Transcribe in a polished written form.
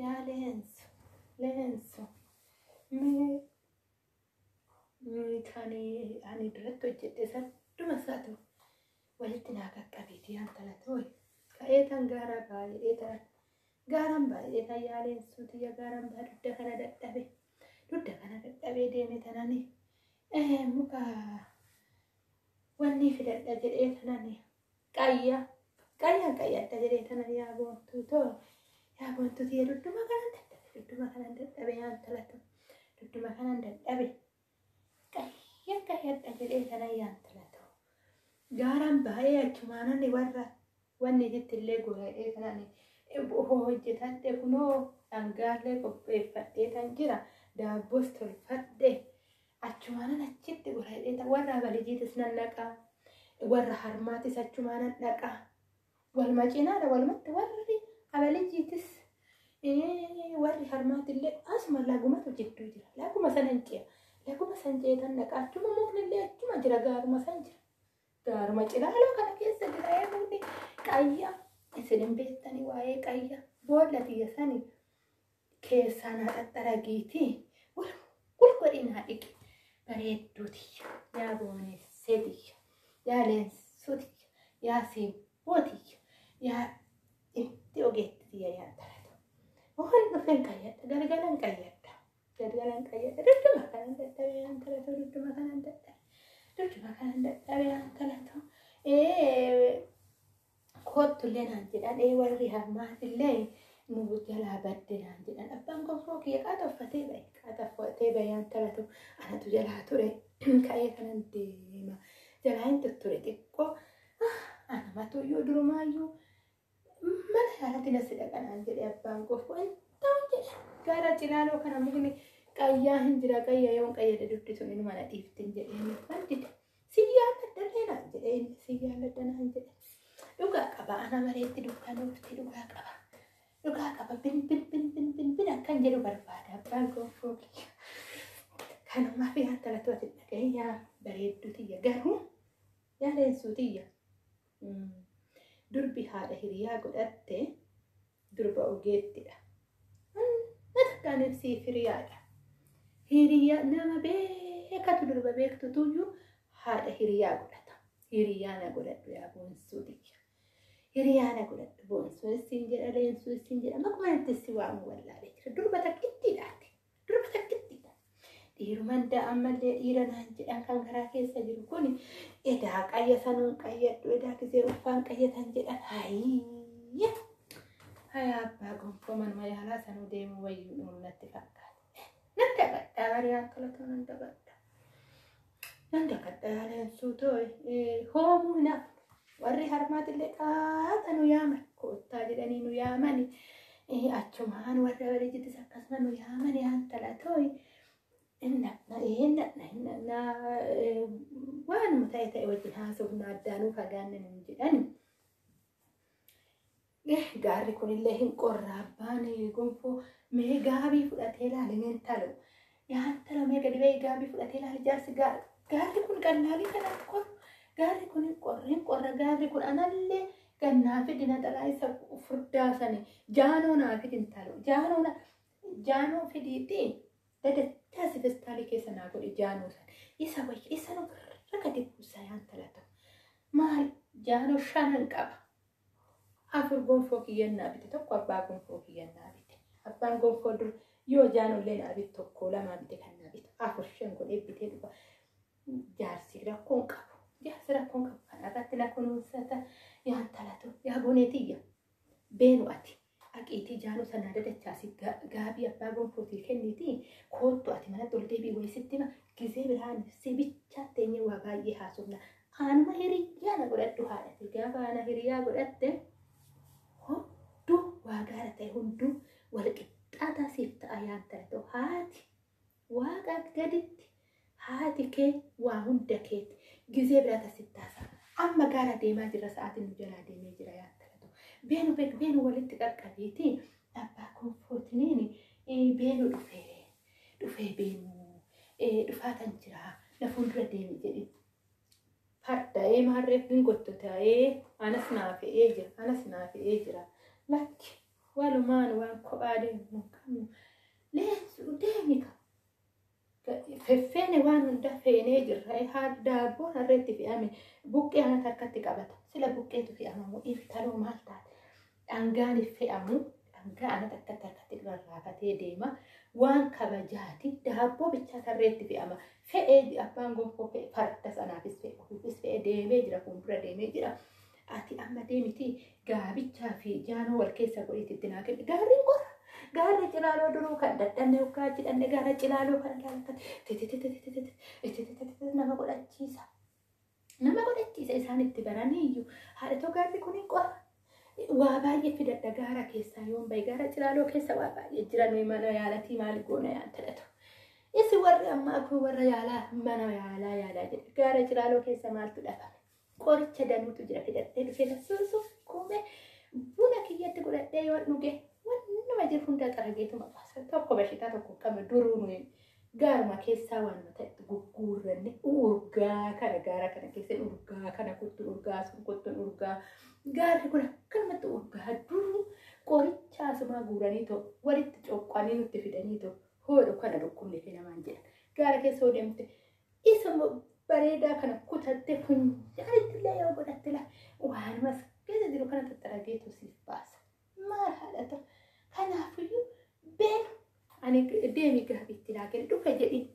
yaa leensu mee ani duratti hojjedhe sadduma isaatu walitti naa qaqqabeeti yaa talatoo ka'eetan gaara baay'ee gaaran baay'ee yaa leensuuti yaa gaaran baay'ee dudda kana dadhabee deeme tanani muka wanni fidadha jedhee tanani qayyadha jedhee tanani yaa boontuuti dudduma kanan dadhabe yaa talatoo dudduma kanan dadhabe qayyadha jedhee tanan yaa talatoo gaaran baay'ee achumaanani warra wanni jittillee goraadhee tanani hojjetadhe kunoo dhangaallee qopheeffadhee tan jira daabboos tolfadhe achumaanan achitti goraadhee warra abalijiitis nan dhaqaa warra harmaatis achumaanan dhaqaa walma cinaadha walmatti warri abalijiitis warri harmaatillee asuma lagumatu jidduu jira laguma sanan ce'a tan dhaqaa achuma muknillee achuma jira gaaruma san jira gaaruma cinaaloo kana keessa jira mukni qayya isin beektanii waa'ee qayya boolla tiyya sani keessaan haxaxxaragiitii gulgodhinaa dhiqe bareedduutiyya yaa booneesseetiyya yaa leensuutiyya yaa siibbootiyya yaa itti ogeettitiyya yaa talatoo waan dhufeen qayyadha galgalan qayyadha dudduma kanan dadhabe yaa talatoo dudduma kanan dadhabe yaa talatoo kottullee naan jedhan warri harmaatillee nu jalaa badde naan jedhan abbaan gonfoo kiyya qaxaffatee bayaan talatu anatu jalaa ture ka'ee kanan deema jalaa hin tutture xiqqoo anamatu iyyuu durumaayyuu mana yaalatti nasi dhaqa naan jedhe abbaan gonfoo ta'u jedhe gaara cilaaloo kana mukni qayyaa hin jira qayya yoon qayyade dubdi sun inni mana dhiiftin jedhee mandide siyyaalladhallee naan jedhe inni siyyaalladha naan jedhe dhugaa qaba ana mareetti dukkanuufti dhugaa qaba bin akkan jedhu barbaada abbaan gonfoo kiyya kanumaaf yaa talatu ati dhaga'e yaa bareeddutiyya garuu yaa leensuutiyya durbi haadha hiriyaa godhatte durba ogeettidha natakkaan ibsiif hiriyaa nama beekatu durba beektutuyyuu haadha hiriyaa godhata hiriyaa na godhadhu yaa boonsuutiyya hiriyaana godhadhu boonsuun isin jedha leensuun isin jedha makuma itti waamu wallaalee jira durba takkittiidhaati dhiiruman da'ammallee dhiira naan jedhan kan karaa keessa jiru kun edaa qayya sanuun qayyadhu edaa gisee uffaan qayyatan jedhan hayya abbaa gonfoo manuma yaalaa sanuu deemu wayyuu dhuun natti fakkaate nan dagadhaa bariyaan kalatoo nan dagadhaa yaa leensuu too'e hoomuu hin hafu warri harmaatillee qaata nu yaaman koottaa jedhanii nu yaamani achumaan warra bareejitis akkasuma nu yaamani yaa talatoo'i innaqna waanuma ta'e wajjin haasofna addaanuu fagaanne nun jedhani gaarri kunillee hin qorra abbaan gonfoo mee gaabii fudhatee ilaali meen talo yaa talo mee gadi ba'ee gaabii fudhatee ilaali jaarsi gaarri kun qallaalii kanaan qorra gaarri kun qorra gaarri kun anallee gannaa fidina dhalaa isa furdaasani jaanoo naa fidin talo jaanoo fidiitii dadachaa festaalii keessa naa godhe jaanoo san isa nu raka dibbuusaa yaan talata maal jaanoo shanan qaba afur gonfoo kiyyannaa bite tokko abbaa gonfoo kiyyannaa bite abbaan gonfoo dur yoo jaanollee naa bite tokko lamaa bite kan naa bite afur shan godhee bitee dhufa jaarsi rakkoon qabu jaarsi rakkoon qabu kanarratti na kunuunsata yaan talatu yaa boneetiyya beenu ati aqiitii jaanoo sanaa dadachaasi gaabii abbaa gonfootii kennitii koottu ati mana doldeebii wayisitti gizee biraan sibicha teenye waa baay'ee haasofna aanuma hiriyaa na godhadhu haadhate gaafa ana hiriyaa godhatte hunduu waa gaara ta'e hunduu wal qixxaataa siif ta'a yaan talatu haati waaqa gaditti haati kee waa hunda keeti gizee biraata sittaasa amma gaara deemaa jira sa'aatiin nu jalaa deemee jira yaan talatu beenu walitti qaqqabeetii abbaa gonfootiniin beenu dhufee beenu dhufaatan jira na fuuldura deemi jedhi farda'ee maarreef gingotto ta'ee anas naafe'ee jira lakki walumaan waan kophaa deemu qabnu leensu deemika feffeene waan hunda feenee jirra haa daabboon harreetti fe'ame buqqee ana harkatti qabata sila buqqeetu fe'amamu intaloo maal taate dhangaan fe'amu dhangaa ana harkatti rarraafatee deema waan kabajaati daabboo bichaa harreetti fe'ama fe'ee abbaan gonfoo fe'e farda sanaafis fe'e deemee jira fuuldura deemee jira ati amma deemiti gaabichaa fi jaanoo wal keessa godhititti naa kenni gaariin qorra gaara cilaaloo duruu kan dadhanne yookaan jedhanne gaara cilaaloo kan ilaalatan nama godhachiisa isaan itti baranii iyyuu haadha too gaarri kun hin qorra waa baay'ee fidadha gaara keessaa yoon bahe gaara cilaaloo keessa waa baay'ee jiran mana yaalatii maali goona yaantadhatu isi warri ammaa kun warra yaalaa mana yaalaa jedhe gaara cilaaloo keessa maaltu dhafame qoricha danuutu jira fidadhee dhufee lasuusuuf kuume buna kiyyatti godhadhee yoo dhuge wannuma jiru hunda xarageetuma baasa tokko bashitaa tokko qabne duruu nuyi gaaruma keessaa waan mata gugguurranne urgaa kana gaara kana keessa urgaa kana kuttu urgaa sun kuttu urgaa gaarri kun akkanumatti urgaa duruu qoricha asumaa guuranii too walitti coqqanii nutti fidanii too hoodhu kana dhukkubni fi namaan jedhan gaara keessa deemte isuma bareedaa kana kutatte funyaanitti illee yoo godhatte la waanumas keessa jiru kana xarageetu siif baasa maal haadha ta'u kanaafiyyuu beenu ani deemi gaabitti laa kenni dhufa jedhin